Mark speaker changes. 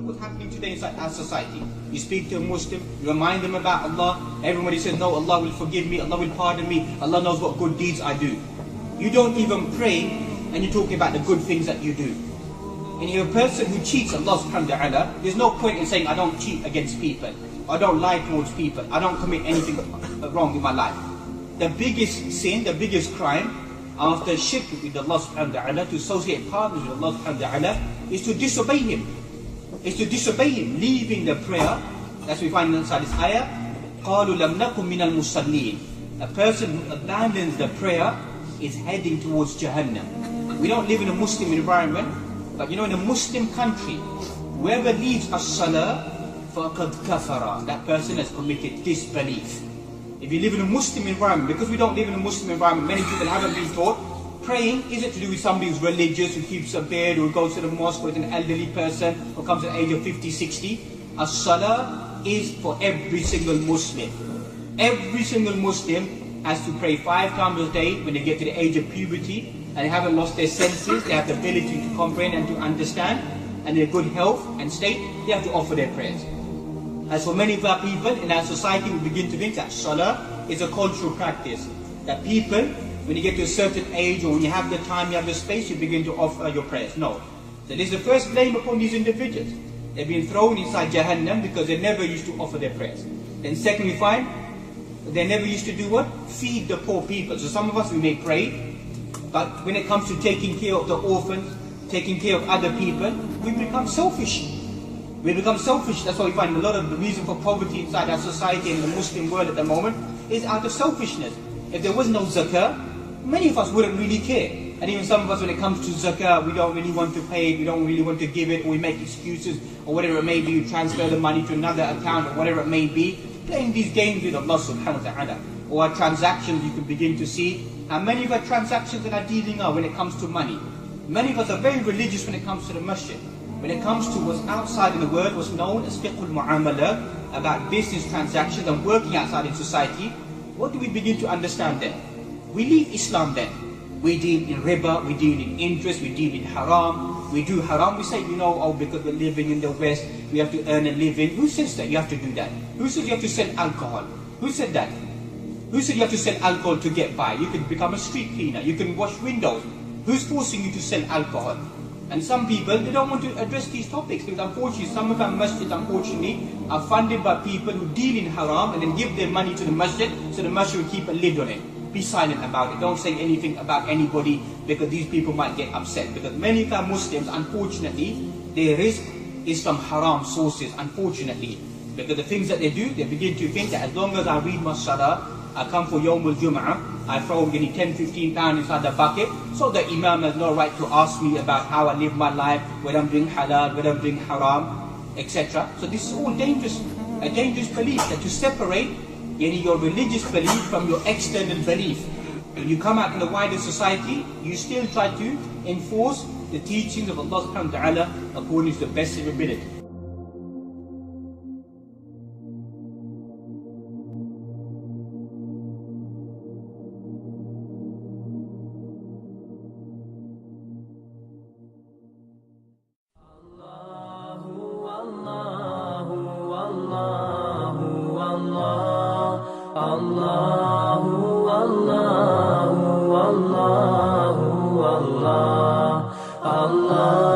Speaker 1: what's happening today inside our society. You speak to a Muslim, you remind them about Allah, everybody says, no, Allah will forgive me, Allah will pardon me, Allah knows what good deeds I do. You don't even pray, and you're talking about the good things that you do. And you're a person who cheats Allah subhanahu wa ta'ala, there's no point in saying, I don't cheat against people, I don't lie towards people, I don't commit anything wrong in my life. The biggest sin, the biggest crime, after shirk with Allah subhanahu wa ta'ala, to associate partners with Allah subhanahu wa ta'ala, is to disobey Him. Is to disobey Him, leaving the prayer. That's what we find inside this ayah. قَالُوا لَمْ نَكُمْ مِنَ الْمُصَلِّينَ. A person who abandons the prayer is heading towards Jahannam. We don't live in a Muslim environment, but you know, in a Muslim country, whoever leaves as-salah, فَقَدْ كَفَرَ. That person has committed disbelief. If you live in a Muslim environment, because we don't live in a Muslim environment, many people haven't been taught, praying isn't to do with somebody who's religious, who keeps a beard, who goes to the mosque, or is an elderly person, who comes at the age of 50, 60. As-salah is for every single Muslim. Every single Muslim has to pray 5 times a day when they get to the age of puberty, and they haven't lost their senses, they have the ability to comprehend and to understand, and they're good health and state, they have to offer their prayers. As for many of our people in our society, we begin to think that salah is a cultural practice. That people, when you get to a certain age or when you have the time, you have the space, you begin to offer your prayers. No. So this is the first blame upon these individuals. They've been thrown inside Jahannam because they never used to offer their prayers. Then second, we find they never used to do what? Feed the poor people. So some of us, we may pray, but when it comes to taking care of the orphans, taking care of other people, we become selfish. We become selfish. That's why we find a lot of the reason for poverty inside our society and the Muslim world at the moment is out of selfishness. If there was no zakah, many of us wouldn't really care. And even some of us, when it comes to zakah, we don't really want to pay it, we don't really want to give it, or we make excuses, or whatever it may be, you transfer the money to another account, or whatever it may be, playing these games with Allah subhanahu wa ta'ala. Or our transactions, you can begin to see how many of our transactions that are dealing are when it comes to money. Many of us are very religious when it comes to the masjid. When it comes to what's outside in the world, what's known as fiqhul mu'amala, about business transactions and working outside in society, what do we begin to understand then? We leave Islam then. We deal in riba, we deal in interest, we deal in haram, we do haram, we say, you know, oh, because we're living in the West, we have to earn a living. Who says that you have to do that? Who says you have to sell alcohol? Who said that? Who said you have to sell alcohol to get by? You can become a street cleaner, you can wash windows. Who's forcing you to sell alcohol? And some people, they don't want to address these topics because unfortunately some of our masjids unfortunately are funded by people who deal in haram and then give their money to the masjid so the masjid will keep a lid on it. Be silent about it. Don't say anything about anybody because these people might get upset. Because many of our Muslims, unfortunately, their rizq is from haram sources, unfortunately. Because the things that they do, they begin to think that as long as I read my salah, I come for Yawmul Jum'ah, I throw maybe 10, 15 pounds inside the bucket, so the Imam has no right to ask me about how I live my life, whether I'm doing halal, whether I'm doing haram, etc. So this is all dangerous, a dangerous belief, that to separate your religious belief from your external belief. When you come out in the wider society, you still try to enforce the teachings of Allah subhanahu wa ta'ala according to the best of your ability.
Speaker 2: Allahu, Allahu, Allahu, Allah, Allah.